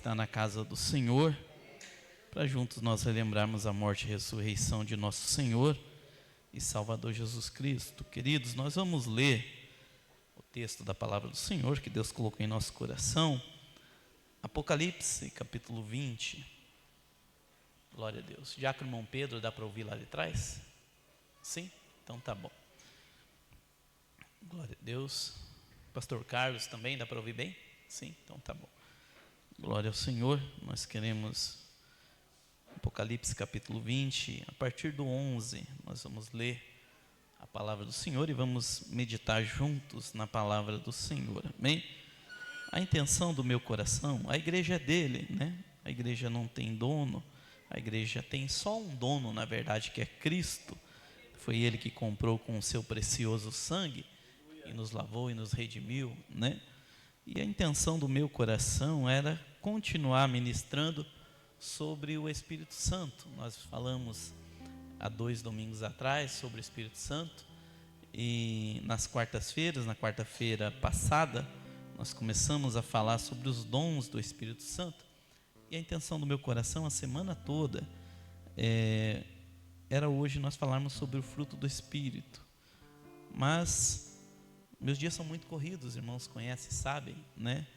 está na casa do Senhor, para juntos nós relembrarmos a morte e ressurreição de nosso Senhor e Salvador Jesus Cristo. Queridos, nós vamos ler o texto da palavra do Senhor que Deus colocou em nosso coração, Apocalipse, capítulo 20. Glória a Deus. Diácono irmão Pedro, dá para ouvir lá de trás? Sim? Então tá bom. Glória a Deus. Pastor Carlos também, dá para ouvir bem? Sim? Então tá bom. Glória ao Senhor. Nós queremos Apocalipse capítulo 20, a partir do 11, nós vamos ler a palavra do Senhor e vamos meditar juntos na palavra do Senhor, amém? A intenção do meu coração, a igreja é dele, né? A igreja não tem dono, a igreja tem só um dono, na verdade, que é Cristo. Foi ele que comprou com o seu precioso sangue e nos lavou e nos redimiu, né? E a intenção do meu coração era continuar ministrando sobre o Espírito Santo. Nós falamos há 2 domingos atrás sobre o Espírito Santo, e nas quartas-feiras, na quarta-feira passada, nós começamos a falar sobre os dons do Espírito Santo, e a intenção do meu coração a semana toda era hoje nós falarmos sobre o fruto do Espírito. Mas meus dias são muito corridos, irmãos conhecem, sabem, né?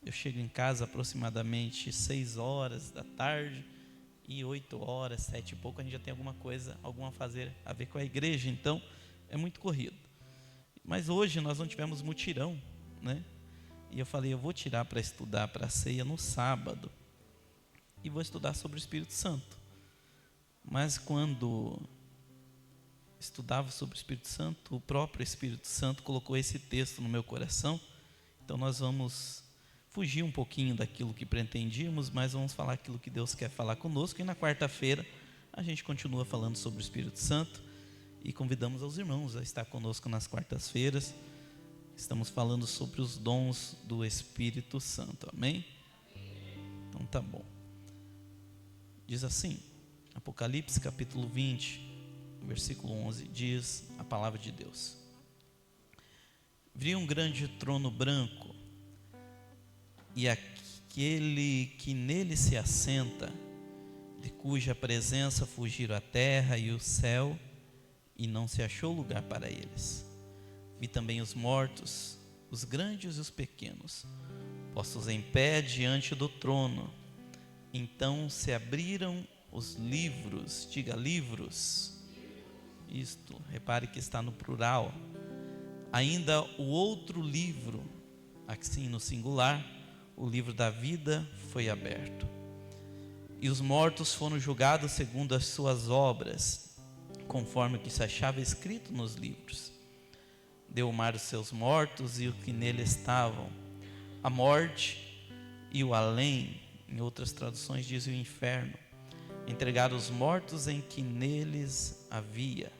Eu chego em casa aproximadamente 6 horas da tarde, e 8 horas, 7 e pouco, a gente já tem alguma coisa, alguma a ver com a igreja, então é muito corrido. Mas hoje nós não tivemos mutirão, né? E eu falei, eu vou tirar para estudar para a ceia no sábado, e vou estudar sobre o Espírito Santo. Mas quando estudava sobre o Espírito Santo, o próprio Espírito Santo colocou esse texto no meu coração. Então nós vamos fugir um pouquinho daquilo que pretendíamos, mas vamos falar aquilo que Deus quer falar conosco. E na quarta-feira a gente continua falando sobre o Espírito Santo e convidamos os irmãos a estar conosco nas quartas-feiras. Estamos falando sobre os dons do Espírito Santo, amém? Então tá bom. Diz assim, Apocalipse capítulo 20, versículo 11, diz a palavra de Deus: Vi um grande trono branco, e aquele que nele se assenta, de cuja presença fugiram a terra e o céu, e não se achou lugar para eles. Vi também os mortos, os grandes e os pequenos, postos em pé diante do trono. Então se abriram os livros, diga livros, isto, repare que está no plural. Ainda o outro livro, assim no singular, o livro da vida foi aberto. E os mortos foram julgados segundo as suas obras, conforme o que se achava escrito nos livros. Deu o mar os seus mortos e os que nele estavam. A morte e o além, em outras traduções diz o inferno, entregaram os mortos em que neles havia,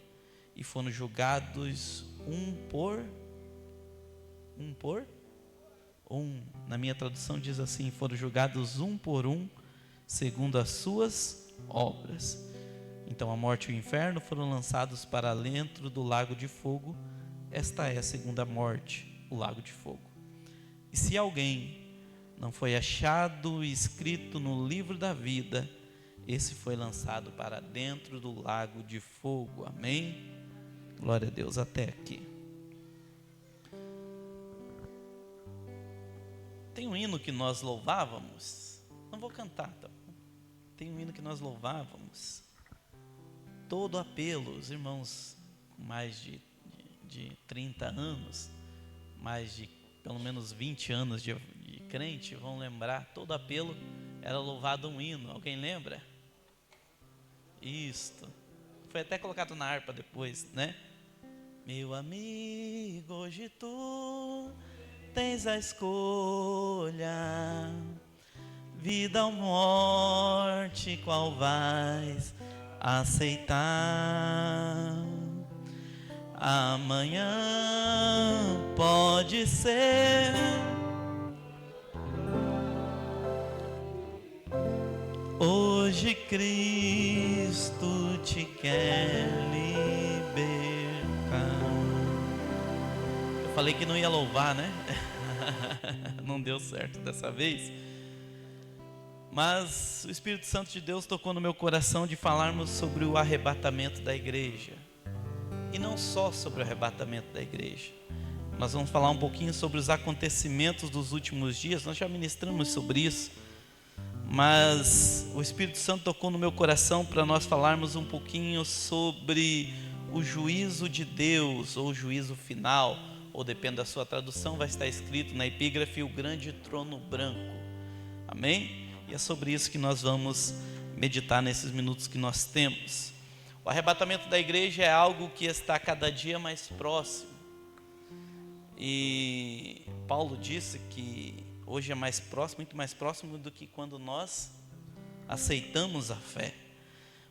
e foram julgados um por um. Na minha tradução diz assim: foram julgados um por um, segundo as suas obras. Então a morte e o inferno foram lançados para dentro do lago de fogo. Esta é a segunda morte, o lago de fogo. E se alguém não foi achado escrito no livro da vida, esse foi lançado para dentro do lago de fogo. Amém? Glória a Deus, até aqui. Tem um hino que nós louvávamos, não vou cantar, tá? Tem um hino que nós louvávamos, todo apelo, os irmãos com mais de 30 anos, mais de pelo menos 20 anos de crente, vão lembrar, todo apelo era louvado um hino, alguém lembra? Isto, foi até colocado na harpa depois, né? Meu amigo, hoje tu tens a escolha, vida ou morte, qual vais aceitar? Amanhã pode ser hoje Cristo te quer libertar. Eu falei que não ia louvar, né? Não deu certo dessa vez. Mas o Espírito Santo de Deus tocou no meu coração de falarmos sobre o arrebatamento da igreja. E não só sobre o arrebatamento da igreja. Nós vamos falar um pouquinho sobre os acontecimentos dos últimos dias. Nós já ministramos sobre isso. Mas o Espírito Santo tocou no meu coração para nós falarmos um pouquinho sobre o juízo de Deus, ou o juízo final, ou depende da sua tradução, vai estar escrito na epígrafe, o grande trono branco. Amém? E é sobre isso que nós vamos meditar nesses minutos que nós temos. O arrebatamento da igreja é algo que está cada dia mais próximo. E Paulo disse que hoje é mais próximo, muito mais próximo do que quando nós aceitamos a fé.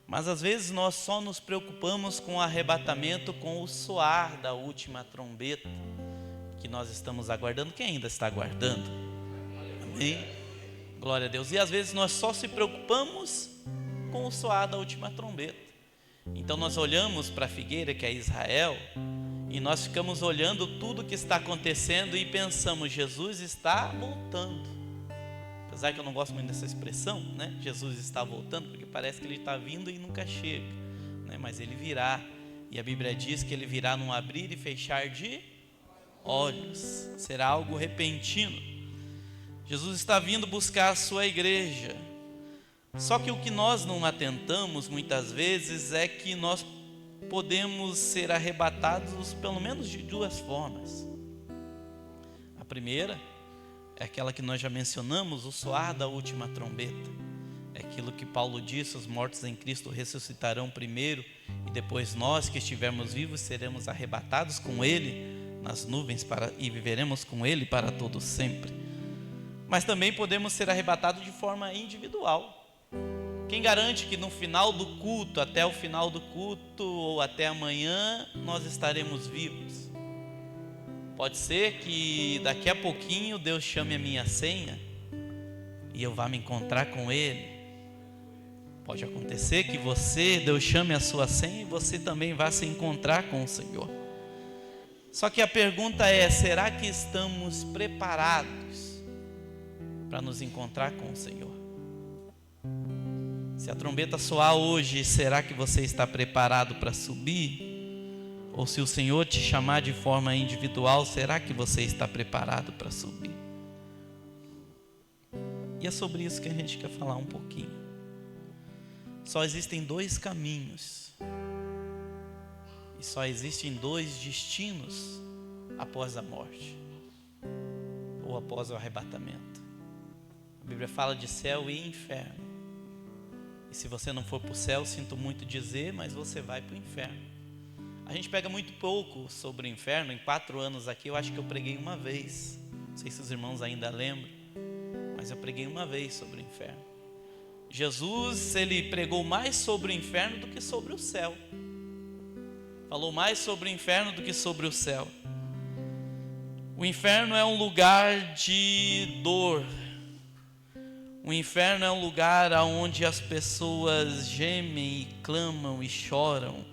Mas às vezes nós só nos preocupamos com o arrebatamento, com o soar da última trombeta que nós estamos aguardando. Quem ainda está aguardando? Amém? Glória a Deus. E às vezes nós só se preocupamos com o soar da última trombeta. Então nós olhamos para a figueira, que é Israel, e nós ficamos olhando tudo que está acontecendo e pensamos, Jesus está voltando. Apesar que eu não gosto muito dessa expressão, né? Jesus está voltando, porque parece que ele está vindo e nunca chega, né? Mas ele virá, e a Bíblia diz que ele virá num abrir e fechar de olhos. Será algo repentino. Jesus está vindo buscar a sua igreja. Só que o que nós não atentamos muitas vezes é que nós podemos ser arrebatados pelo menos de duas formas. A primeira é aquela que nós já mencionamos, o soar da última trombeta. É aquilo que Paulo disse, os mortos em Cristo ressuscitarão primeiro, e depois nós que estivermos vivos seremos arrebatados com Ele nas nuvens e viveremos com Ele para todo sempre. Mas também podemos ser arrebatados de forma individual. Quem garante que no final do culto, até o final do culto ou até amanhã, nós estaremos vivos? Pode ser que daqui a pouquinho Deus chame a minha senha e eu vá me encontrar com Ele. Pode acontecer que Deus chame a sua senha e você também vá se encontrar com o Senhor. Só que a pergunta é, será que estamos preparados para nos encontrar com o Senhor? Se a trombeta soar hoje, será que você está preparado para subir? Ou se o Senhor te chamar de forma individual, será que você está preparado para subir? E é sobre isso que a gente quer falar um pouquinho. Só existem dois caminhos. E só existem dois destinos após a morte. Ou após o arrebatamento. A Bíblia fala de céu e inferno. E se você não for para o céu, sinto muito dizer, mas você vai para o inferno. A gente pega muito pouco sobre o inferno. Em 4 anos aqui, eu acho que eu preguei uma vez. Não sei se os irmãos ainda lembram, mas eu preguei uma vez sobre o inferno. Jesus, ele pregou mais sobre o inferno do que sobre o céu. Falou mais sobre o inferno do que sobre o céu. O inferno é um lugar de dor. O inferno é um lugar onde as pessoas gemem e clamam e choram.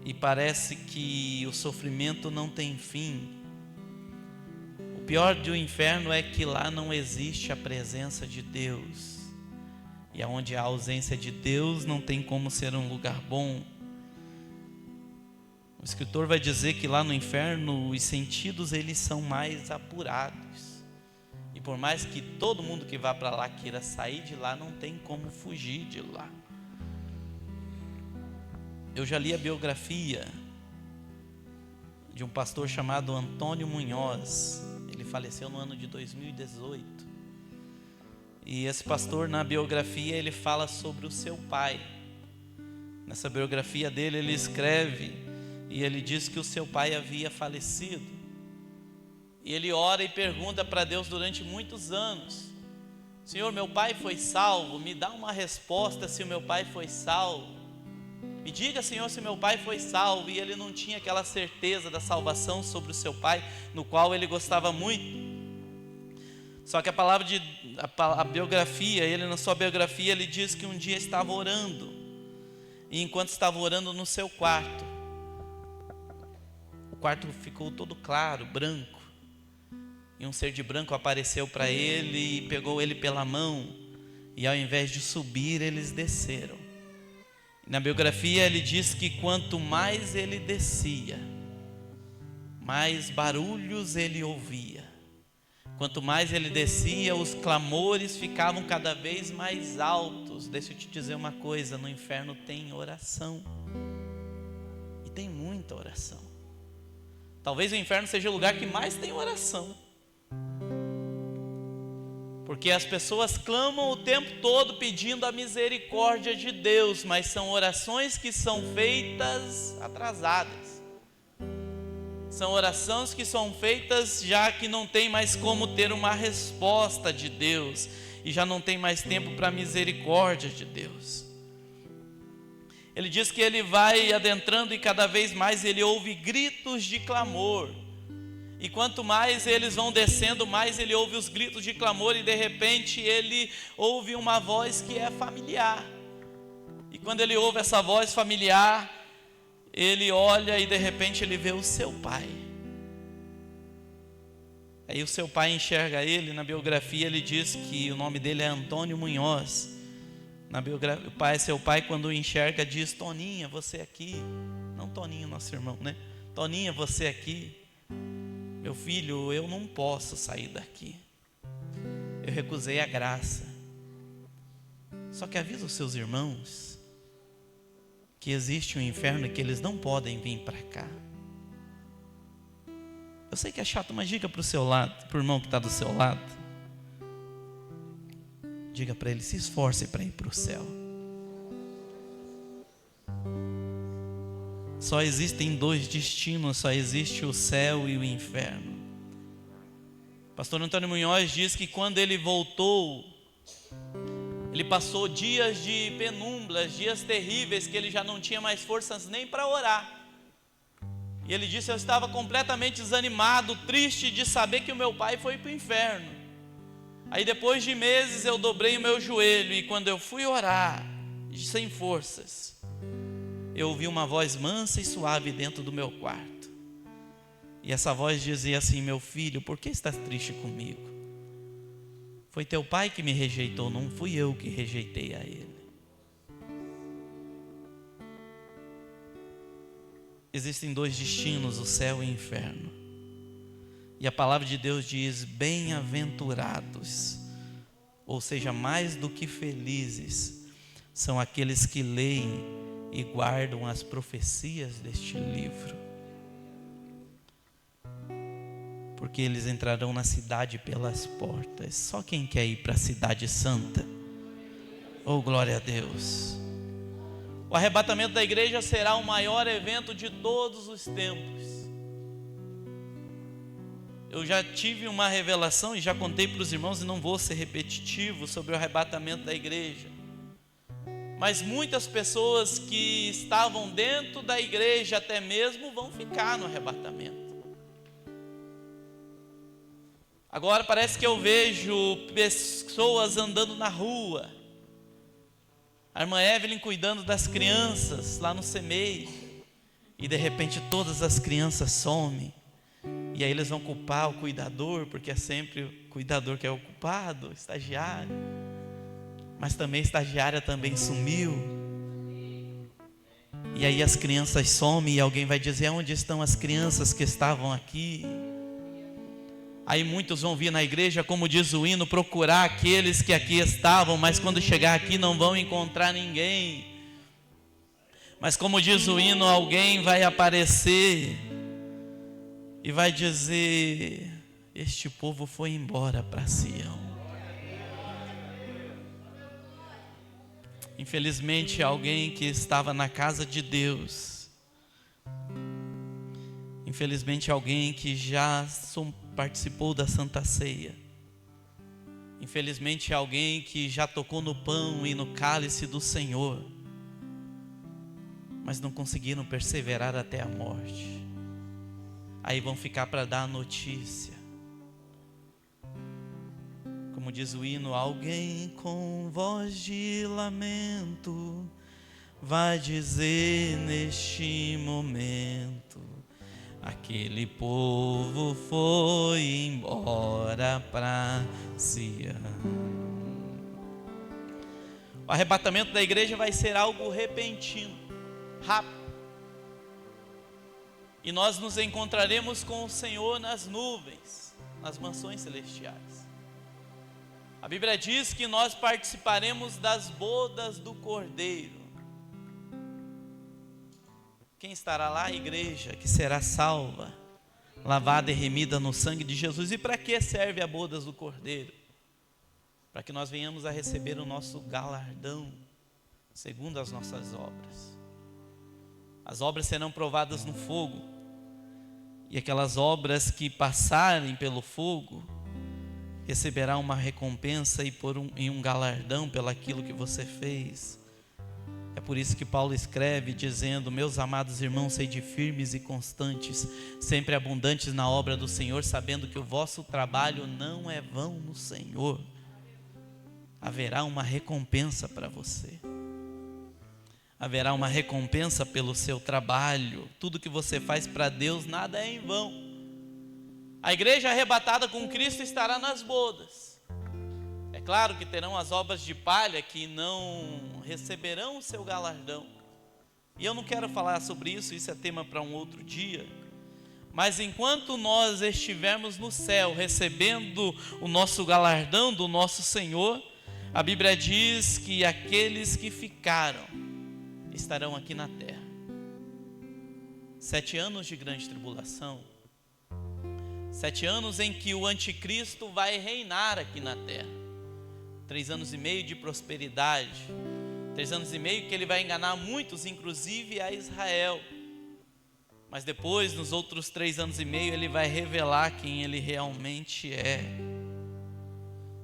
E parece que o sofrimento não tem fim. O pior do inferno é que lá não existe a presença de Deus. E onde há a ausência de Deus não tem como ser um lugar bom. O escritor vai dizer que lá no inferno os sentidos eles são mais apurados. E por mais que todo mundo que vá para lá queira sair de lá, não tem como fugir de lá. Eu já li a biografia de um pastor chamado Antônio Munhoz. Ele faleceu no ano de 2018. E esse pastor, na biografia, ele fala sobre o seu pai. Nessa biografia dele, ele escreve e ele diz que o seu pai havia falecido. E ele ora e pergunta para Deus durante muitos anos: Senhor, meu pai foi salvo? Me dá uma resposta se o meu pai foi salvo. Me diga, Senhor, se meu pai foi salvo. E ele não tinha aquela certeza da salvação sobre o seu pai, no qual ele gostava muito. Só que a biografia, ele na sua biografia, ele diz que um dia estava orando. E enquanto estava orando no seu quarto, o quarto ficou todo claro, branco. e um ser de branco apareceu para ele e pegou ele pela mão, e ao invés de subir, eles desceram. Na biografia ele diz que quanto mais ele descia, mais barulhos ele ouvia. Quanto mais ele descia, os clamores ficavam cada vez mais altos. Deixa eu te dizer uma coisa, no inferno tem oração, e tem muita oração. Talvez o inferno seja o lugar que mais tem oração, porque as pessoas clamam o tempo todo pedindo a misericórdia de Deus, mas são orações que são feitas atrasadas. São orações que são feitas já que não tem mais como ter uma resposta de Deus, e já não tem mais tempo para a misericórdia de Deus. Ele diz que ele vai adentrando e cada vez mais ele ouve gritos de clamor. E quanto mais eles vão descendo, mais ele ouve os gritos de clamor, e de repente ele ouve uma voz que é familiar. E quando ele ouve essa voz familiar, ele olha e de repente ele vê o seu pai. Aí o seu pai enxerga ele. Na biografia ele diz que o nome dele é Antônio Munhoz. Na biografia, seu pai, quando o enxerga, diz: Toninha, você aqui. Não Toninho, nosso irmão, né? Toninha, você aqui. Meu filho, eu não posso sair daqui. Eu recusei a graça. Só que avisa os seus irmãos que existe um inferno e que eles não podem vir para cá. Eu sei que é chato, mas diga para o seu lado, para o irmão que está do seu lado. Diga para ele: se esforce para ir para o céu. Só existem dois destinos, só existe o céu e o inferno. Pastor Antônio Munhoz diz que quando ele voltou, ele passou dias de penumbras, dias terríveis, que ele já não tinha mais forças nem para orar. E ele disse: eu estava completamente desanimado, triste de saber que o meu pai foi para o inferno. Aí depois de meses eu dobrei o meu joelho, e quando eu fui orar, sem forças, eu ouvi uma voz mansa e suave dentro do meu quarto. E essa voz dizia assim: meu filho, por que estás triste comigo? Foi teu pai que me rejeitou, não fui eu que rejeitei a ele. Existem dois destinos, o céu e o inferno. E a palavra de Deus diz: bem-aventurados, ou seja, mais do que felizes, são aqueles que leem e guardam as profecias deste livro, porque eles entrarão na cidade pelas portas. Só quem quer ir para a cidade santa? Oh, glória a Deus! O arrebatamento da igreja será o maior evento de todos os tempos. Eu já tive uma revelação e já contei para os irmãos, e não vou ser repetitivo, sobre o arrebatamento da igreja. Mas muitas pessoas que estavam dentro da igreja até mesmo vão ficar no arrebatamento. Agora parece que eu vejo pessoas andando na rua. A irmã Evelyn cuidando das crianças lá no CEMEI. E de repente todas as crianças somem. E aí eles vão culpar o cuidador, porque é sempre o cuidador que é o culpado, o estagiário. Mas também a estagiária também sumiu. E aí as crianças somem e alguém vai dizer: onde estão as crianças que estavam aqui? Aí muitos vão vir na igreja, como diz o hino, procurar aqueles que aqui estavam, mas quando chegar aqui não vão encontrar ninguém. Mas como diz o hino, alguém vai aparecer e vai dizer: este povo foi embora para Sião. Infelizmente, alguém que estava na casa de Deus, infelizmente alguém que já participou da Santa Ceia, infelizmente alguém que já tocou no pão e no cálice do Senhor, mas não conseguiram perseverar até a morte. Aí vão ficar para dar a notícia. Como diz o hino, alguém com voz de lamento vai dizer neste momento: Aquele povo foi embora para Sião. O arrebatamento da igreja vai ser algo repentino, rápido. E nós nos encontraremos com o Senhor nas nuvens, nas mansões celestiais. A Bíblia diz que nós participaremos das bodas do Cordeiro. Quem estará lá? A igreja que será salva, lavada e remida no sangue de Jesus. E para que serve a bodas do Cordeiro? Para que nós venhamos a receber o nosso galardão, segundo as nossas obras. As obras serão provadas no fogo, e aquelas obras que passarem pelo fogo, receberá uma recompensa e um galardão pelaquilo que você fez. É por isso que Paulo escreve dizendo: meus amados irmãos, sede firmes e constantes, sempre abundantes na obra do Senhor, sabendo que o vosso trabalho não é vão no Senhor. Haverá uma recompensa para você. Haverá uma recompensa pelo seu trabalho. Tudo que você faz para Deus, nada é em vão. A igreja arrebatada com Cristo estará nas bodas. É claro que terão as obras de palha que não receberão o seu galardão. E eu não quero falar sobre isso, isso é tema para um outro dia. Mas enquanto nós estivermos no céu recebendo o nosso galardão do nosso Senhor, a Bíblia diz que aqueles que ficaram estarão aqui na terra. 7 anos de grande tribulação, 7 anos em que o anticristo vai reinar aqui na terra, 3 anos e meio de prosperidade, 3 anos e meio que ele vai enganar muitos, inclusive a Israel. Mas depois, nos outros 3 anos e meio, ele vai revelar quem ele realmente é.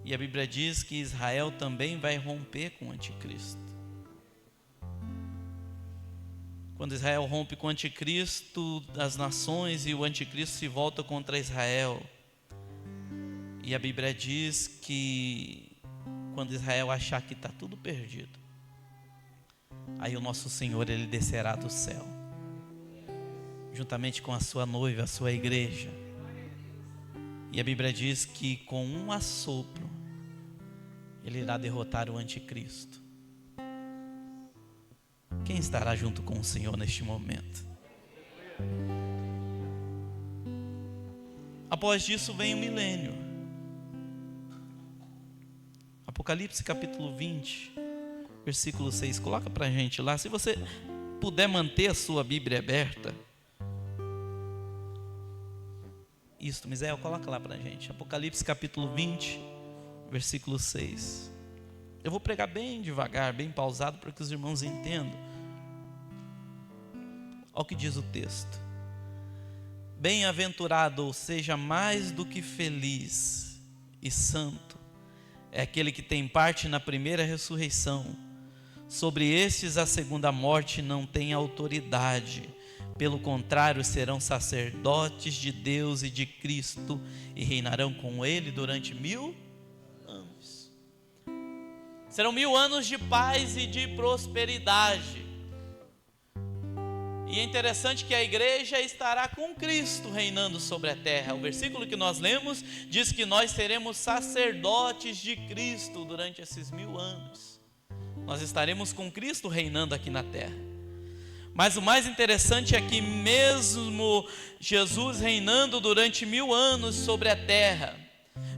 E a Bíblia diz que Israel também vai romper com o anticristo. Quando Israel rompe com o anticristo, as nações e o anticristo se voltam contra Israel. E a Bíblia diz que quando Israel achar que está tudo perdido, aí o nosso Senhor, ele descerá do céu, juntamente com a sua noiva, a sua igreja. E a Bíblia diz que com um assopro, ele irá derrotar o anticristo. Quem estará junto com o Senhor neste momento? Após disso vem o milênio. Apocalipse capítulo 20, versículo 6. Coloca para a gente lá. Se você puder manter a sua Bíblia aberta. Isso, Misael, coloca lá para a gente. Apocalipse capítulo 20, versículo 6. Eu vou pregar bem devagar, bem pausado, para que os irmãos entendam. Olha o que diz o texto: bem-aventurado, ou seja, mais do que feliz e santo, é aquele que tem parte na primeira ressurreição. Sobre estes a segunda morte não tem autoridade, pelo contrário, serão sacerdotes de Deus e de Cristo, e reinarão com ele durante 1000 anos. Serão 1000 anos de paz e de prosperidade. E é interessante que a igreja estará com Cristo reinando sobre a terra. O versículo que nós lemos diz que nós seremos sacerdotes de Cristo durante esses 1000 anos. Nós estaremos com Cristo reinando aqui na terra. Mas o mais interessante é que mesmo Jesus reinando durante 1000 anos sobre a terra,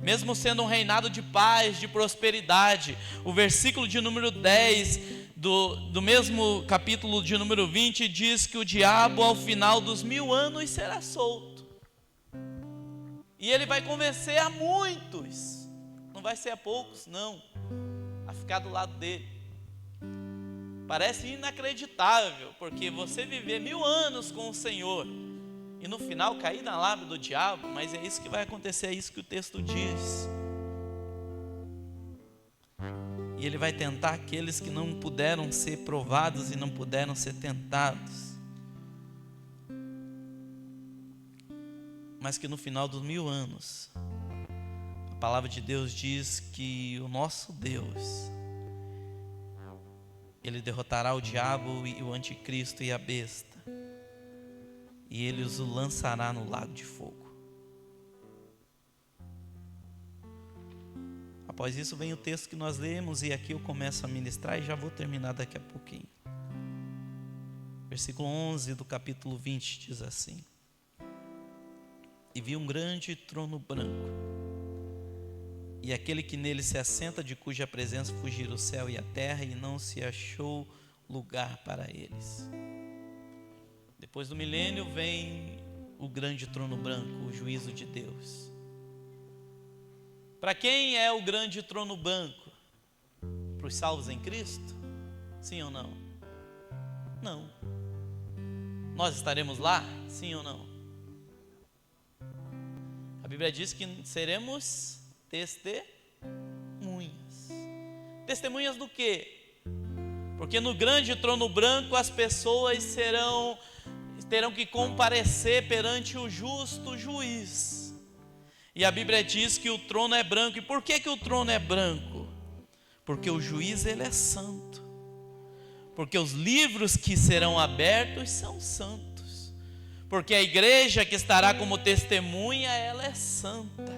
mesmo sendo um reinado de paz, de prosperidade, o versículo de número 10 do mesmo capítulo de número 20 diz que o diabo ao final dos 1000 anos será solto. E ele vai convencer a muitos, não vai ser a poucos não, a ficar do lado dele. Parece inacreditável, porque você viver 1000 anos com o Senhor e no final cair na lábia do diabo, mas é isso que vai acontecer, é isso que o texto diz. E ele vai tentar aqueles que não puderam ser provados e não puderam ser tentados, mas que no final dos 1000 anos, a palavra de Deus diz que o nosso Deus, ele derrotará o diabo e o anticristo e a besta. e ele os lançará no lago de fogo. Após isso vem o texto que nós lemos, e aqui eu começo a ministrar e já vou terminar daqui a pouquinho. Versículo 11 do capítulo 20 diz assim: E vi um grande trono branco, e aquele que nele se assenta, de cuja presença fugiram o céu e a terra, e não se achou lugar para eles. Depois do milênio vem o grande trono branco, o juízo de Deus. Para quem é o grande trono branco? Para os salvos em Cristo? Sim ou não? Não. Nós estaremos lá? Sim ou não? A Bíblia diz que seremos testemunhas. Testemunhas do quê? Porque no grande trono branco as pessoas terão que comparecer perante o justo juiz. E a Bíblia diz que o trono é branco. E por que o trono é branco? Porque o juiz, ele é santo. Porque os livros que serão abertos são santos. Porque a igreja que estará como testemunha, ela é santa.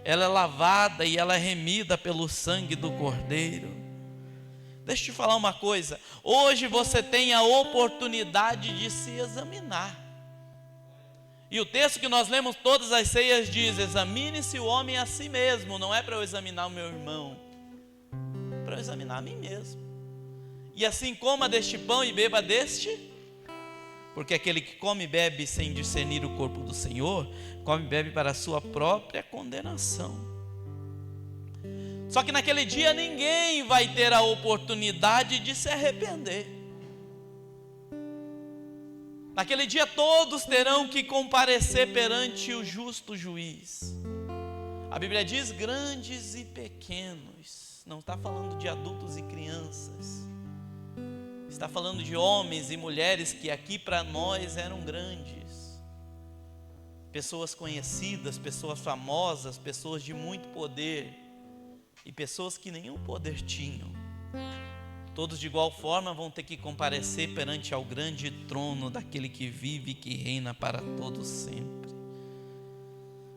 Ela é lavada e ela é remida pelo sangue do Cordeiro. Deixa eu te falar uma coisa. Hoje você tem a oportunidade de se examinar. E o texto que nós lemos todas as ceias diz: examine-se o homem a si mesmo. Não é para eu examinar o meu irmão, é para eu examinar a mim mesmo. E assim coma deste pão e beba deste, porque aquele que come e bebe sem discernir o corpo do Senhor, come e bebe para a sua própria condenação. Só que naquele dia ninguém vai ter a oportunidade de se arrepender. Naquele dia todos terão que comparecer perante o justo juiz. A Bíblia diz grandes e pequenos. Não está falando de adultos e crianças. Está falando de homens e mulheres que aqui para nós eram grandes. Pessoas conhecidas, pessoas famosas, pessoas de muito poder. E pessoas que nenhum poder tinham. Todos de igual forma vão ter que comparecer perante ao grande trono daquele que vive e que reina para todos sempre.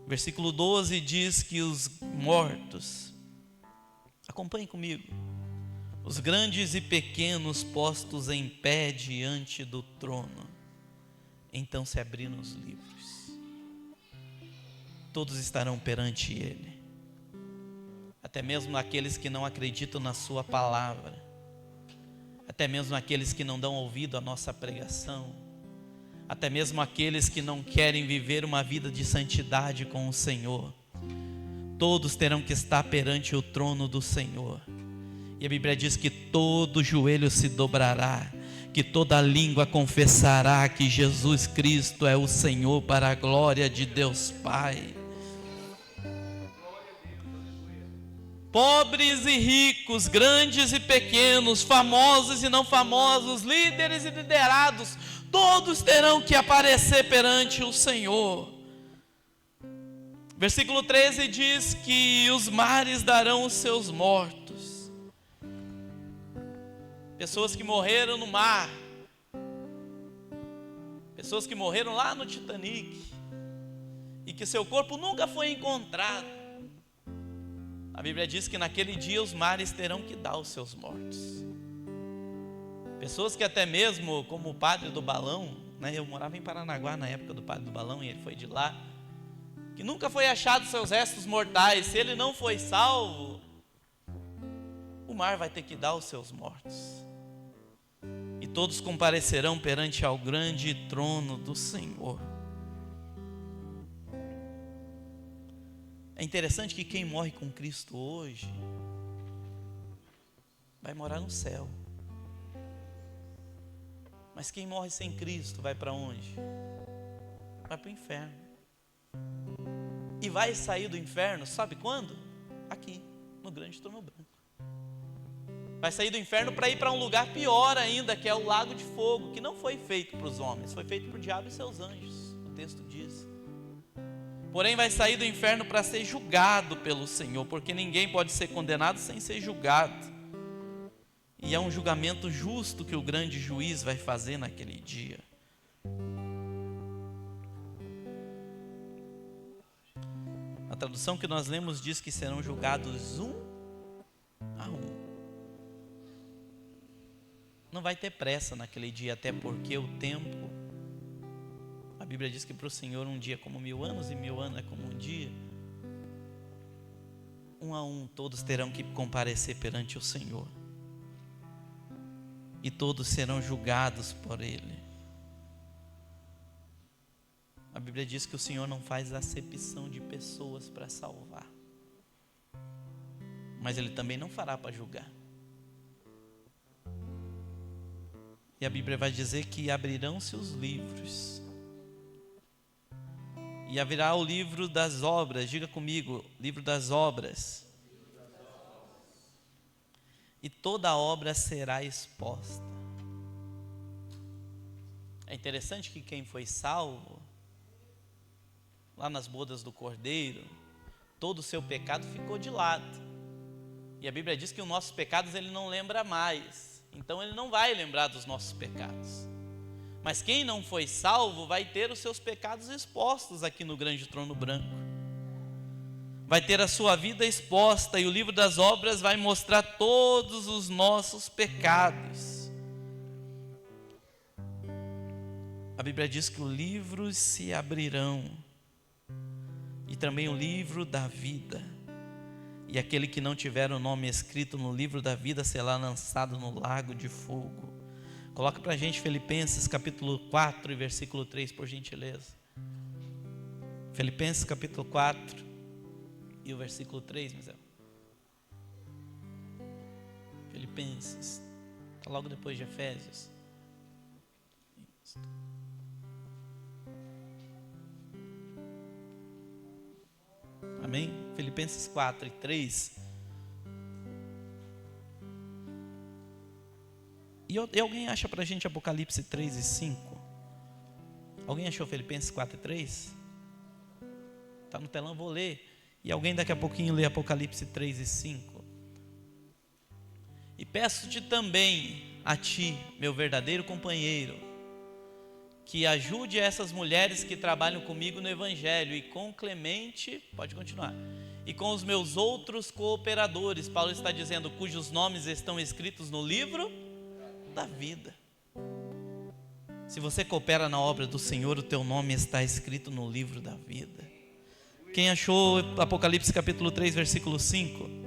Versículo 12 diz que os mortos, acompanhe comigo, os grandes e pequenos postos em pé diante do trono, então se abriram os livros. Todos estarão perante ele. Até mesmo aqueles que não acreditam na sua palavra. Até mesmo aqueles que não dão ouvido à nossa pregação, até mesmo aqueles que não querem viver uma vida de santidade com o Senhor, todos terão que estar perante o trono do Senhor. E a Bíblia diz que todo joelho se dobrará, que toda língua confessará que Jesus Cristo é o Senhor, para a glória de Deus Pai. Pobres e ricos, grandes e pequenos, famosos e não famosos, líderes e liderados, todos terão que aparecer perante o Senhor. Versículo 13 diz que os mares darão os seus mortos. Pessoas que morreram no mar, pessoas que morreram lá no Titanic, e que seu corpo nunca foi encontrado. A Bíblia diz que naquele dia os mares terão que dar os seus mortos. Pessoas que até mesmo, como o padre do balão, né, eu morava em Paranaguá na época do padre do balão, e ele foi de lá, que nunca foi achado seus restos mortais. Se ele não foi salvo, o mar vai ter que dar os seus mortos. E todos comparecerão perante ao grande trono do Senhor. É interessante que quem morre com Cristo hoje vai morar no céu. Mas quem morre sem Cristo vai para onde? Vai para o inferno. E vai sair do inferno, sabe quando? Aqui, no grande trono branco. Vai sair do inferno para ir para um lugar pior ainda, que é o lago de fogo, que não foi feito para os homens, foi feito para o diabo e seus anjos, o texto diz. Porém vai sair do inferno para ser julgado pelo Senhor, porque ninguém pode ser condenado sem ser julgado. E é um julgamento justo que o grande juiz vai fazer naquele dia. tradução que nós lemos diz que serão julgados um a um. Não vai ter pressa naquele dia, até porque o tempo, a Bíblia diz que para o Senhor um dia é como 1000 anos e 1000 anos é como um dia. Um a um todos terão que comparecer perante o Senhor, e todos serão julgados por Ele. A Bíblia diz que o Senhor não faz acepção de pessoas para salvar, mas Ele também não fará para julgar. E a Bíblia vai dizer que abrirão-se os livros, e haverá o livro das obras. Diga comigo, livro das obras. E toda a obra será exposta. É interessante que quem foi salvo, lá nas bodas do Cordeiro, todo o seu pecado ficou de lado. E a Bíblia diz que os nossos pecados Ele não lembra mais. Então Ele não vai lembrar dos nossos pecados. Mas quem não foi salvo vai ter os seus pecados expostos aqui no grande trono branco. Vai ter a sua vida exposta, e o livro das obras vai mostrar todos os nossos pecados. A Bíblia diz que os livros se abrirão, e também o livro da vida. E aquele que não tiver o nome escrito no livro da vida será lançado no lago de fogo. Coloca para a gente Filipenses capítulo 4 e versículo 3, por gentileza. Filipenses capítulo 4 e o versículo 3, Misael. Filipenses, está logo depois de Efésios. Isso. Amém? Filipenses 4 e 3. E alguém acha para a gente Apocalipse 3 e 5? Alguém achou Filipenses 4 e 3? Está no telão, vou ler. E alguém daqui a pouquinho lê Apocalipse 3 e 5. E peço-te também a ti, meu verdadeiro companheiro, que ajude essas mulheres que trabalham comigo no Evangelho, e com Clemente, pode continuar, e com os meus outros cooperadores. Paulo está dizendo, cujos nomes estão escritos no livro da vida. Se você coopera na obra do Senhor, o teu nome está escrito no livro da vida. Quem achou Apocalipse capítulo 3, versículo 5?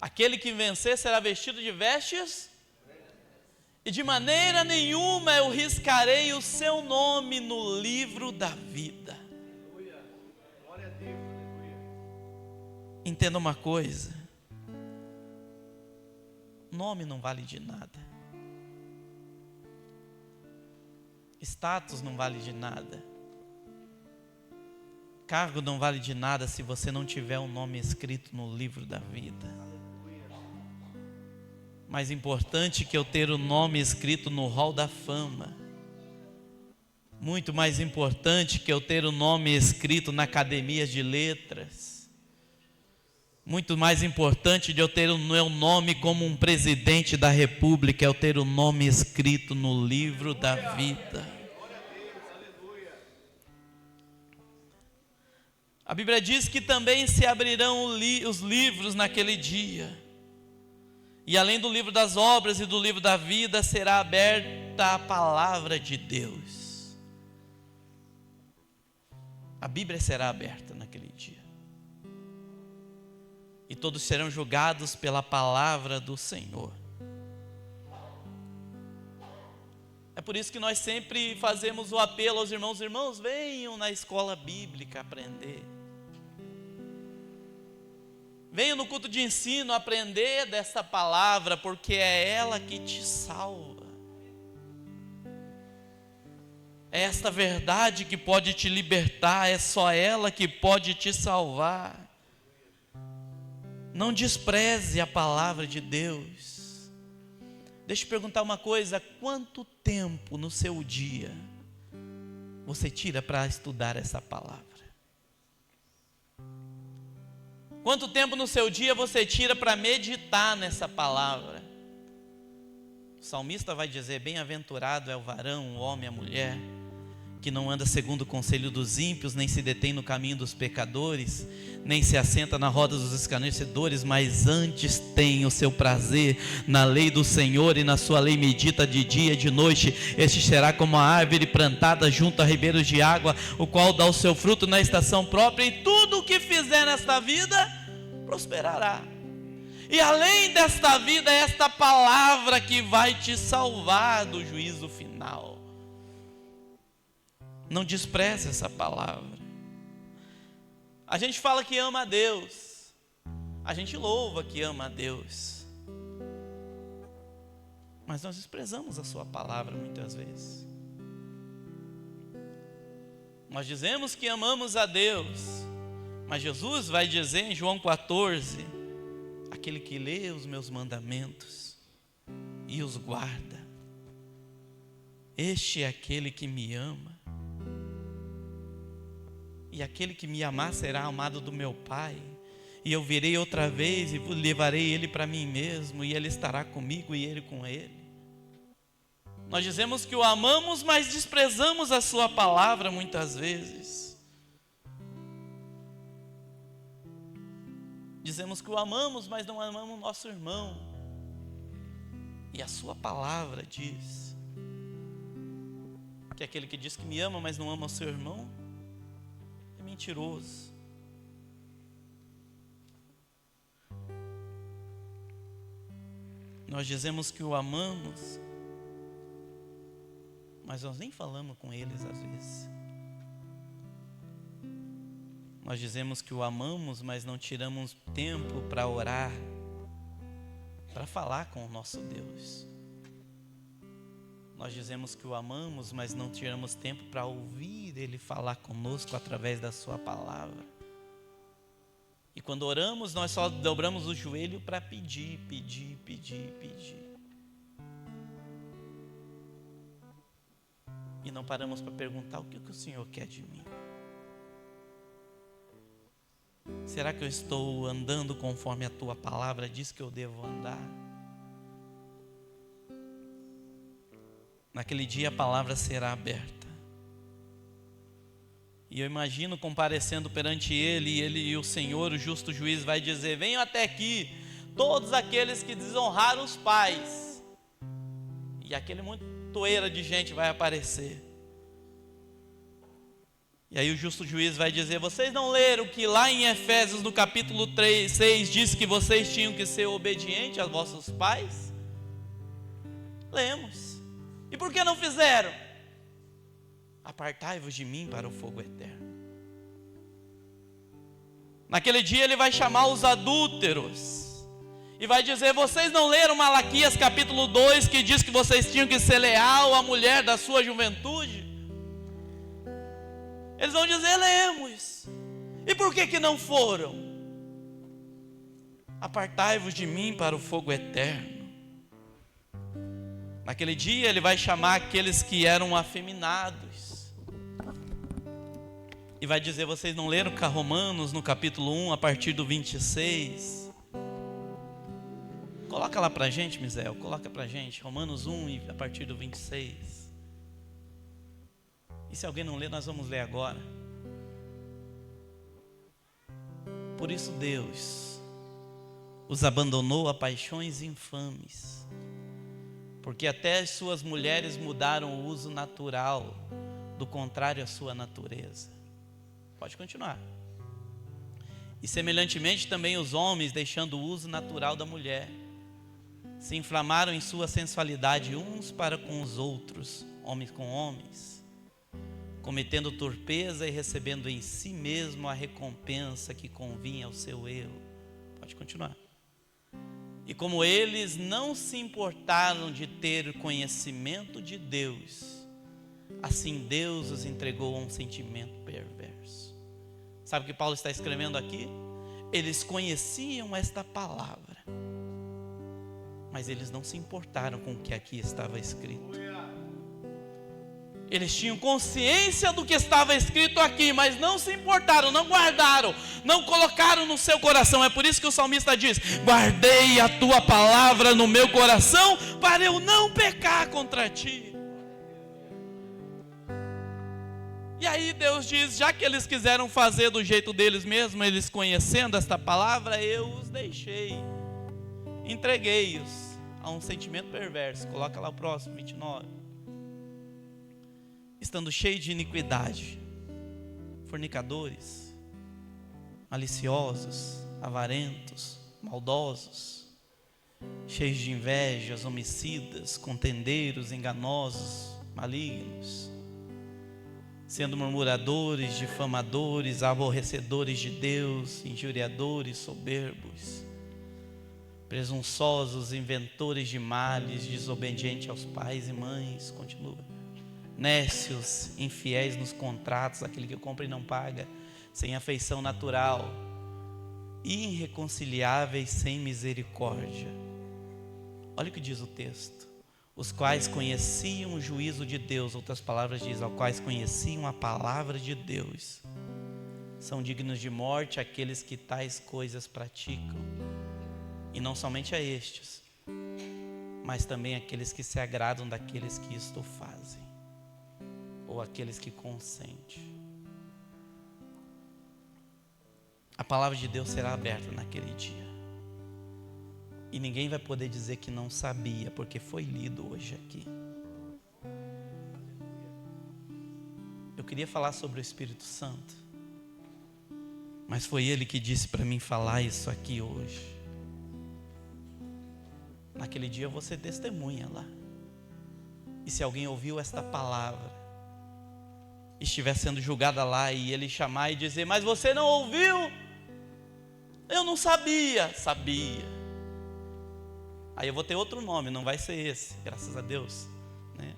Aquele que vencer será vestido de vestes, e de maneira nenhuma eu riscarei o seu nome no livro da vida. Entenda uma coisa: nome não vale de nada, status não vale de nada, cargo não vale de nada se você não tiver um nome escrito no livro da vida. Mais importante que eu ter o nome escrito no hall da fama, muito mais importante que eu ter o nome escrito na academia de letras, muito mais importante de eu ter o meu nome como um presidente da república, é eu ter o nome escrito no livro da vida. A Bíblia diz que também se abrirão os livros naquele dia. E além do livro das obras e do livro da vida, será aberta a palavra de Deus. A Bíblia será aberta naquele dia. E todos serão julgados pela palavra do Senhor. É por isso que nós sempre fazemos o apelo aos irmãos: irmãos, venham na escola bíblica aprender. Venha no culto de ensino aprender dessa palavra, porque é ela que te salva. É esta verdade que pode te libertar, é só ela que pode te salvar. Não despreze a palavra de Deus. Deixa eu te perguntar uma coisa: quanto tempo no seu dia você tira para estudar essa palavra? Quanto tempo no seu dia você tira para meditar nessa palavra? O salmista vai dizer: bem-aventurado é o varão, o homem, a mulher, que não anda segundo o conselho dos ímpios, nem se detém no caminho dos pecadores, nem se assenta na roda dos escarnecedores, mas antes tem o seu prazer na lei do Senhor, e na sua lei medita de dia e de noite. Este será como a árvore plantada junto a ribeiros de água, o qual dá o seu fruto na estação própria, e tudo o que fizer nesta vida prosperará. E além desta vida, é esta palavra que vai te salvar do juízo final. Não despreze essa palavra. A gente fala que ama a Deus, a gente louva que ama a Deus, mas nós desprezamos a sua palavra muitas vezes. Nós dizemos que amamos a Deus, mas Jesus vai dizer em João 14: aquele que lê os meus mandamentos e os guarda, este é aquele que me ama. E aquele que me amar será amado do meu Pai, e eu virei outra vez e levarei ele para mim mesmo, e ele estará comigo e ele com ele. Nós dizemos que o amamos, mas desprezamos a sua palavra muitas vezes. Dizemos que o amamos, mas não amamos o nosso irmão. E a sua palavra diz que aquele que diz que me ama, mas não ama o seu irmão, mentiroso. Nós dizemos que o amamos, mas nós nem falamos com eles às vezes. Nós dizemos que o amamos, mas não tiramos tempo para orar, para falar com o nosso Deus. Nós dizemos que o amamos, mas não tiramos tempo para ouvir Ele falar conosco através da sua palavra. E quando oramos, nós só dobramos o joelho para pedir. E não paramos para perguntar: o que o Senhor quer de mim? Será que eu estou andando conforme a tua palavra diz que eu devo andar? Naquele dia a palavra será aberta. E eu imagino comparecendo perante ele e o Senhor, o justo juiz, vai dizer: venham até aqui todos aqueles que desonraram os pais. E aquele montoeira de gente vai aparecer. E aí o justo juiz vai dizer: vocês não leram que lá em Efésios, no capítulo 6, diz que vocês tinham que ser obedientes aos vossos pais? Lemos. E por que não fizeram? Apartai-vos de mim para o fogo eterno. Naquele dia ele vai chamar os adúlteros e vai dizer: vocês não leram Malaquias capítulo 2, que diz que vocês tinham que ser leal à mulher da sua juventude? Eles vão dizer: lemos. E por que não foram? Apartai-vos de mim para o fogo eterno. Naquele dia ele vai chamar aqueles que eram afeminados e vai dizer: vocês não leram Romanos no capítulo 1, a partir do 26? Coloca lá pra gente, Misael, coloca pra gente Romanos 1 e a partir do 26. E se alguém não lê, nós vamos ler agora. Por isso Deus os abandonou a paixões infames, porque até as suas mulheres mudaram o uso natural, do contrário à sua natureza. Pode continuar. E semelhantemente também os homens, deixando o uso natural da mulher, se inflamaram em sua sensualidade uns para com os outros, homens com homens, cometendo torpeza e recebendo em si mesmo a recompensa que convinha ao seu erro. Pode continuar. E como eles não se importaram de ter conhecimento de Deus, assim Deus os entregou a um sentimento perverso. Sabe o que Paulo está escrevendo aqui? Eles conheciam esta palavra, mas eles não se importaram com o que aqui estava escrito. Eles tinham consciência do que estava escrito aqui, mas não se importaram, não guardaram, não colocaram no seu coração. É por isso que o salmista diz: guardei a tua palavra no meu coração, para eu não pecar contra ti. E aí Deus diz: já que eles quiseram fazer do jeito deles mesmos, eles conhecendo esta palavra, eu os deixei, entreguei-os a um sentimento perverso. Coloca lá o próximo, 29. Estando cheio de iniquidade, fornicadores, maliciosos, avarentos, maldosos, cheios de invejas, homicidas, contendeiros, enganosos, malignos, sendo murmuradores, difamadores, aborrecedores de Deus, injuriadores, soberbos, presunçosos, inventores de males, desobedientes aos pais e mães. Continua. Nécios, infiéis nos contratos, aquele que compra e não paga, sem afeição natural, irreconciliáveis, sem misericórdia. Olha o que diz o texto: os quais conheciam o juízo de Deus. Outras palavras diz: aos quais conheciam a palavra de Deus. São dignos de morte aqueles que tais coisas praticam. E não somente a estes, mas também aqueles que se agradam daqueles que isto fazem, ou aqueles que consentem. A palavra de Deus será aberta naquele dia, e ninguém vai poder dizer que não sabia, porque foi lido hoje aqui. Eu queria falar sobre o Espírito Santo, mas foi Ele que disse para mim falar isso aqui hoje. Naquele dia você testemunha lá, e se alguém ouviu esta palavra, estiver sendo julgada lá, e ele chamar e dizer: mas você não ouviu? Eu não sabia. Sabia. Aí eu vou ter outro nome, não vai ser esse, graças a Deus, né?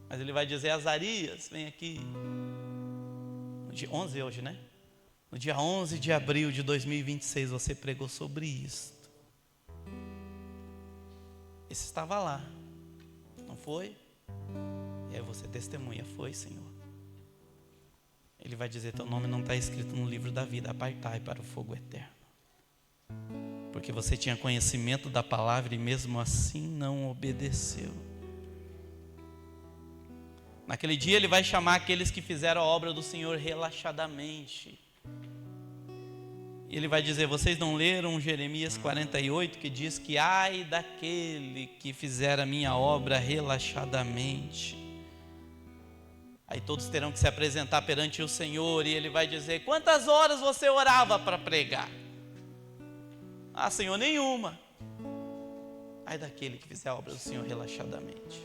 Mas ele vai dizer: Azarias, vem aqui. No dia 11 hoje, né? No dia 11 de abril de 2026 você pregou sobre isto. Esse estava lá, não foi? E aí você testemunha: foi, Senhor. Ele vai dizer: teu nome não está escrito no livro da vida, apartai para o fogo eterno. Porque você tinha conhecimento da palavra e mesmo assim não obedeceu. Naquele dia ele vai chamar aqueles que fizeram a obra do Senhor relaxadamente. E ele vai dizer: vocês não leram Jeremias 48, que diz que ai daquele que fizer a minha obra relaxadamente. Aí todos terão que se apresentar perante o Senhor, e Ele vai dizer: quantas horas você orava para pregar? Ah, Senhor, nenhuma. Ai daquele que fizer a obra do Senhor relaxadamente.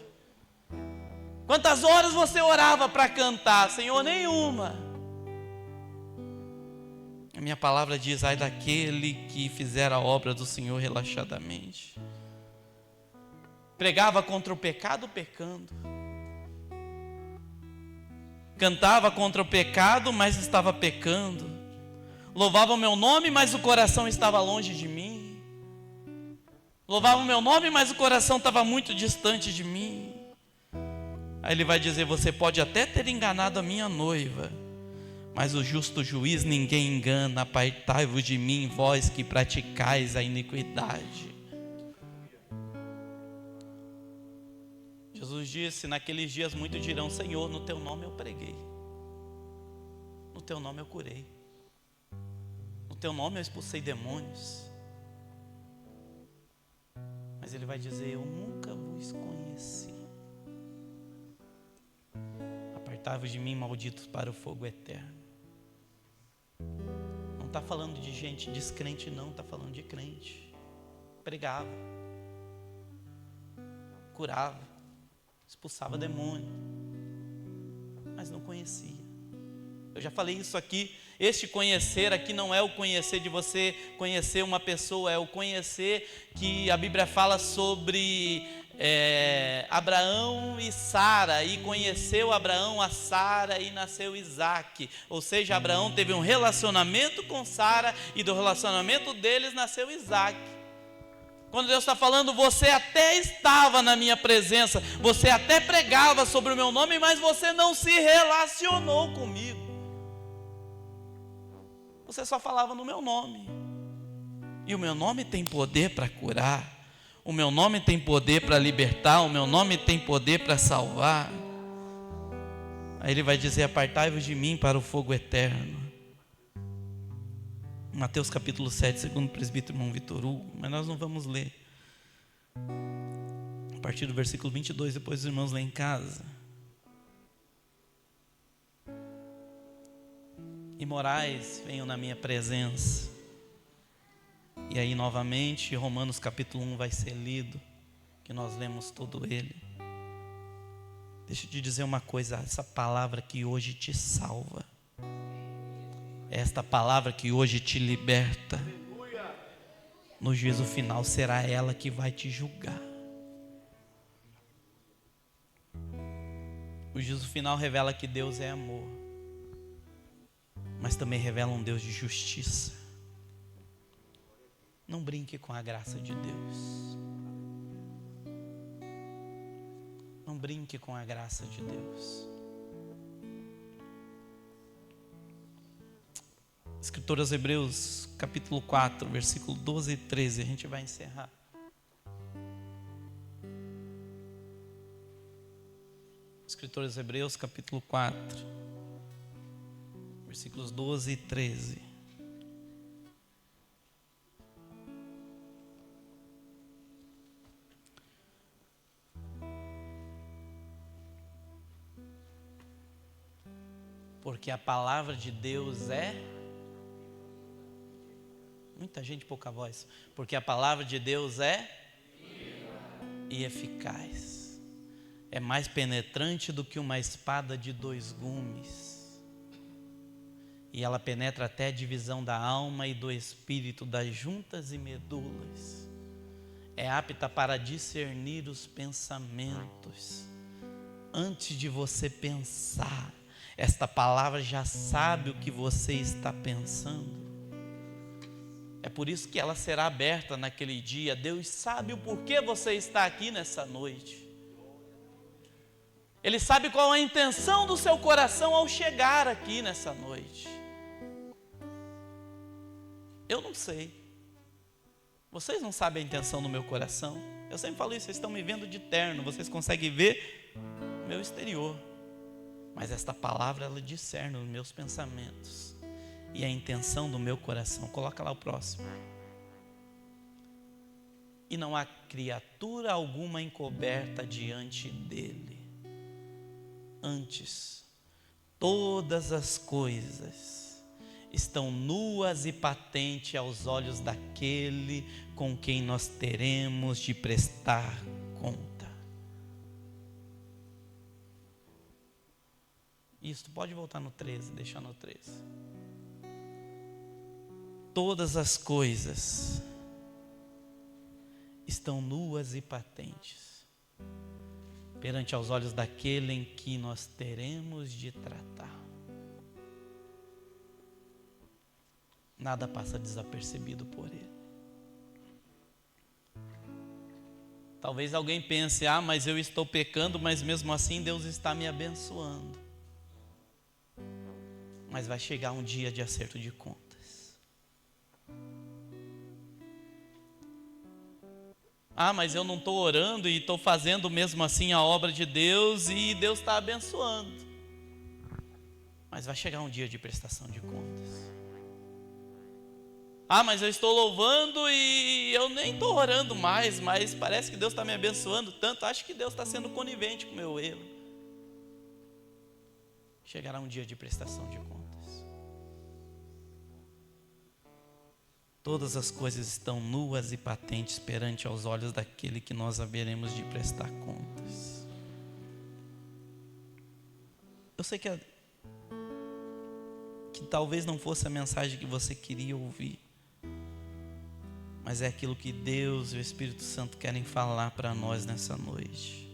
Quantas horas você orava para cantar? Senhor, nenhuma. A minha palavra diz: ai daquele que fizer a obra do Senhor relaxadamente. Pregava contra o pecado pecando. Cantava contra o pecado, mas estava pecando. Louvava o meu nome, mas o coração estava longe de mim. Louvava o meu nome, mas o coração estava muito distante de mim. Aí ele vai dizer: você pode até ter enganado a minha noiva, mas o justo juiz ninguém engana. Apartai-vos de mim, vós que praticais a iniquidade. Jesus disse: naqueles dias muitos dirão: Senhor, no teu nome eu preguei, no teu nome eu curei, no teu nome eu expulsei demônios. Mas ele vai dizer: eu nunca vos conheci. Apartai-vos de mim, malditos, para o fogo eterno. Não está falando de gente descrente, não, está falando de crente. Pregava, curava, expulsava demônio, mas não conhecia. Eu já falei isso aqui. Este conhecer aqui não é o conhecer de você conhecer uma pessoa, é o conhecer que a Bíblia fala sobre Abraão e Sara, e conheceu Abraão a Sara e nasceu Isaque. Ou seja, Abraão teve um relacionamento com Sara, e do relacionamento deles nasceu Isaque. Quando Deus está falando, você até estava na minha presença, você até pregava sobre o meu nome, mas você não se relacionou comigo. Você só falava no meu nome. E o meu nome tem poder para curar. O meu nome tem poder para libertar. O meu nome tem poder para salvar. Aí ele vai dizer: apartai-vos de mim para o fogo eterno. Mateus capítulo 7, segundo o presbítero irmão Vitor Hugo. Mas nós não vamos ler. A partir do versículo 22, depois os irmãos lêem em casa. Imorais venham na minha presença. E aí novamente Romanos capítulo 1 vai ser lido, que nós lemos todo ele. Deixa eu te dizer uma coisa, essa palavra que hoje te salva, esta palavra que hoje te liberta, no juízo final será ela que vai te julgar. O juízo final revela que Deus é amor, mas também revela um Deus de justiça. Não brinque com a graça de Deus. Não brinque com a graça de Deus. Escritor aos Hebreus, capítulo 4, versículo 12 e 13. A gente vai encerrar. Escritor aos Hebreus, capítulo 4, versículos 12 e 13. Porque a palavra de Deus é... Muita gente, pouca voz. Porque a palavra de Deus é... e eficaz. É mais penetrante do que uma espada de 2 gumes. E ela penetra até a divisão da alma e do espírito, das juntas e medulas. É apta para discernir os pensamentos. Antes de você pensar, esta palavra já sabe o que você está pensando. É por isso que ela será aberta naquele dia. Deus sabe o porquê você está aqui nessa noite. Ele sabe qual é a intenção do seu coração ao chegar aqui nessa noite. Eu não sei. Vocês não sabem a intenção do meu coração. Eu sempre falo isso, vocês estão me vendo de terno, vocês conseguem ver meu exterior. Mas esta palavra, ela discerne os meus pensamentos e a intenção do meu coração. Coloca lá o próximo. E não há criatura alguma encoberta diante dele. Antes, todas as coisas estão nuas e patentes aos olhos daquele com quem nós teremos de prestar conta. Isso, pode voltar no 13, deixar no 13. Todas as coisas estão nuas e patentes perante aos olhos daquele em que nós teremos de tratar. Nada passa desapercebido por ele. Talvez alguém pense: mas eu estou pecando, mas mesmo assim Deus está me abençoando. Mas vai chegar um dia de acerto de contas. Mas eu não estou orando e estou fazendo mesmo assim a obra de Deus e Deus está abençoando. Mas vai chegar um dia de prestação de contas. Mas eu estou louvando e eu nem estou orando mais, mas parece que Deus está me abençoando tanto, acho que Deus está sendo conivente com o meu erro. Chegará um dia de prestação de contas. Todas as coisas estão nuas e patentes perante aos olhos daquele que nós haveremos de prestar contas. Eu sei que talvez não fosse a mensagem que você queria ouvir, mas é aquilo que Deus e o Espírito Santo querem falar para nós nessa noite.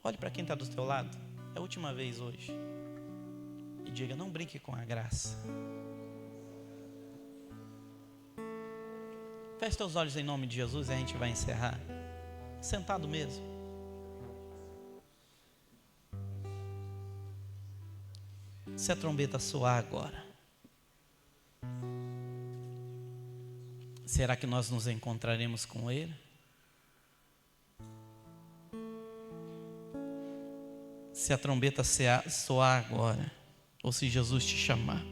Olhe para quem está do teu lado, é a última vez hoje, e diga: não brinque com a graça. Feche teus olhos em nome de Jesus e a gente vai encerrar. Sentado mesmo. Se a trombeta soar agora, será que nós nos encontraremos com Ele? Se a trombeta soar agora, ou se Jesus te chamar,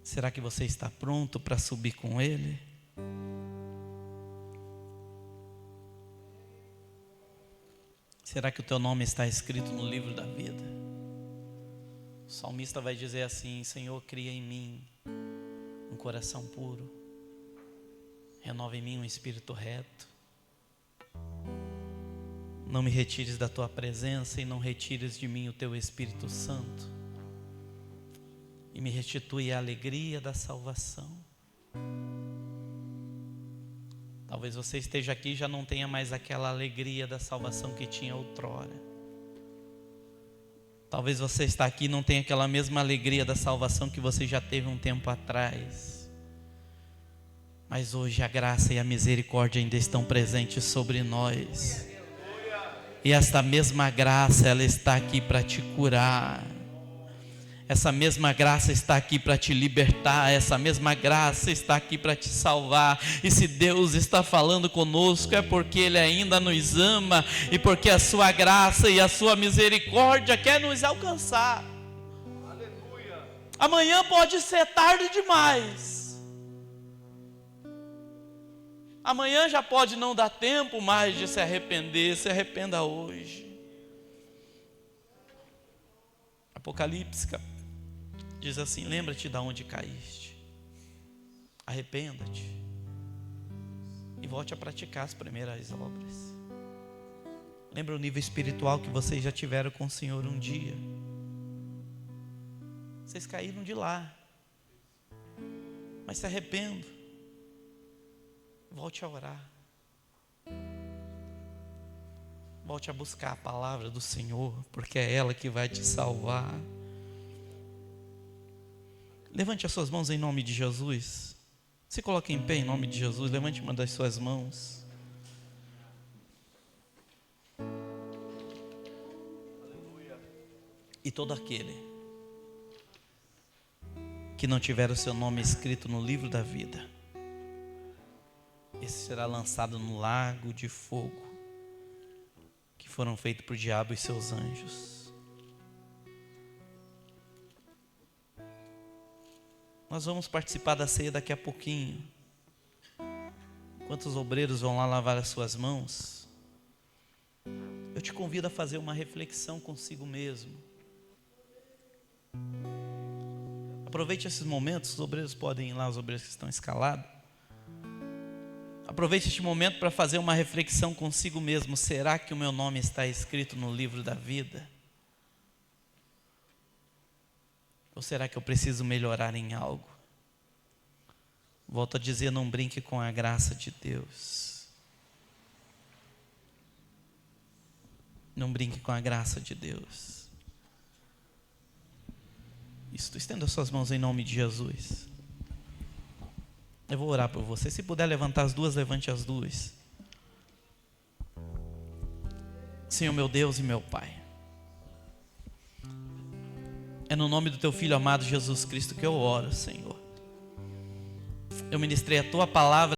será que você está pronto para subir com Ele? Será que o teu nome está escrito no livro da vida? O salmista vai dizer assim: Senhor, cria em mim um coração puro, renova em mim um espírito reto. Não me retires da tua presença e não retires de mim o teu Espírito Santo. E me restitui a alegria da salvação. Talvez você esteja aqui e já não tenha mais aquela alegria da salvação que tinha outrora. Talvez você está aqui e não tenha aquela mesma alegria da salvação que você já teve um tempo atrás. Mas hoje a graça e a misericórdia ainda estão presentes sobre nós. E esta mesma graça, ela está aqui para te curar. Essa mesma graça está aqui para te libertar. Essa mesma graça está aqui para te salvar. E se Deus está falando conosco, é porque Ele ainda nos ama. E porque a sua graça e a sua misericórdia quer nos alcançar. Aleluia. Amanhã pode ser tarde demais. Amanhã já pode não dar tempo mais de se arrepender. Se arrependa hoje. Apocalipse diz assim: lembra-te de onde caíste, arrependa-te e volte a praticar as primeiras obras. Lembra o nível espiritual que vocês já tiveram com o Senhor um dia. Vocês caíram de lá, mas se arrependam. Volte a orar. Volte a buscar a palavra do Senhor, porque é ela que vai te salvar. Levante as suas mãos em nome de Jesus. Se coloque em pé em nome de Jesus. Levante uma das suas mãos. E todo aquele que não tiver o seu nome escrito no livro da vida, esse será lançado no lago de fogo, que foram feitos por diabo e seus anjos. Nós vamos participar da ceia daqui a pouquinho. Enquanto os obreiros vão lá lavar as suas mãos, eu te convido a fazer uma reflexão consigo mesmo. Aproveite esses momentos. Os obreiros podem ir lá, os obreiros que estão escalados. Aproveite este momento para fazer uma reflexão consigo mesmo. Será que o meu nome está escrito no livro da vida? Ou será que eu preciso melhorar em algo? Volto a dizer, não brinque com a graça de Deus. Não brinque com a graça de Deus. Isso, estenda suas mãos em nome de Jesus. Eu vou orar por você. Se puder levantar as duas, levante as duas. Senhor meu Deus e meu Pai, é no nome do Teu Filho amado Jesus Cristo que eu oro, Senhor. Eu ministrei a Tua palavra